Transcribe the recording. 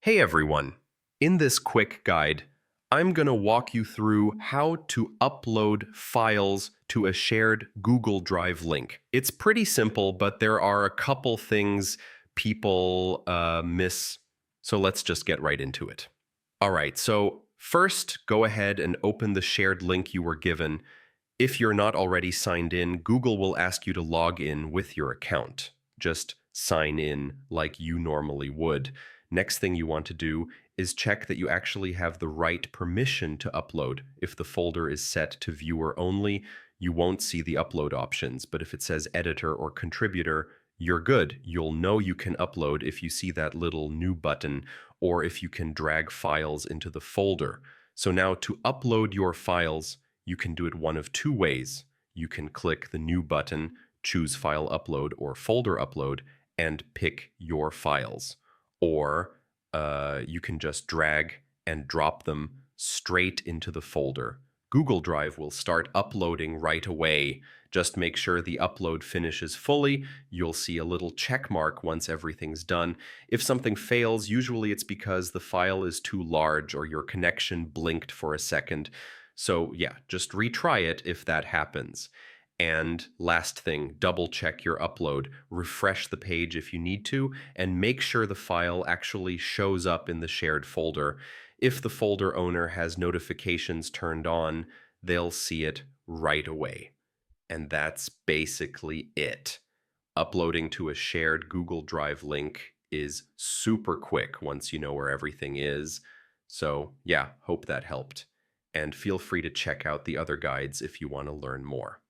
Hey everyone! In this quick guide, I'm going to walk you through how to upload files to a shared Google Drive link. It's pretty simple, but there are a couple things people miss, so let's just get right into it. All right, so first, go ahead and open the shared link you were given. If you're not already signed in, Google will ask you to log in with your account. Just sign in like you normally would. Next thing you want to do is check that you actually have the right permission to upload. If the folder is set to viewer only, you won't see the upload options, but if it says editor or contributor, you're good. You'll know you can upload if you see that little new button or if you can drag files into the folder. So now to upload your files, you can do it one of two ways. You can click the new button, choose file upload or folder upload, and pick your files. Or you can just drag and drop them straight into the folder. Google Drive will start uploading right away. Just make sure the upload finishes fully. You'll see a little check mark once everything's done. If something fails, usually it's because the file is too large or your connection blinked for a second. So yeah, just retry it if that happens. And last thing, double check your upload, refresh the page if you need to, and make sure the file actually shows up in the shared folder. If the folder owner has notifications turned on, they'll see it right away. And that's basically it. Uploading to a shared Google Drive link is super quick once you know where everything is. So yeah, hope that helped. And feel free to check out the other guides if you want to learn more.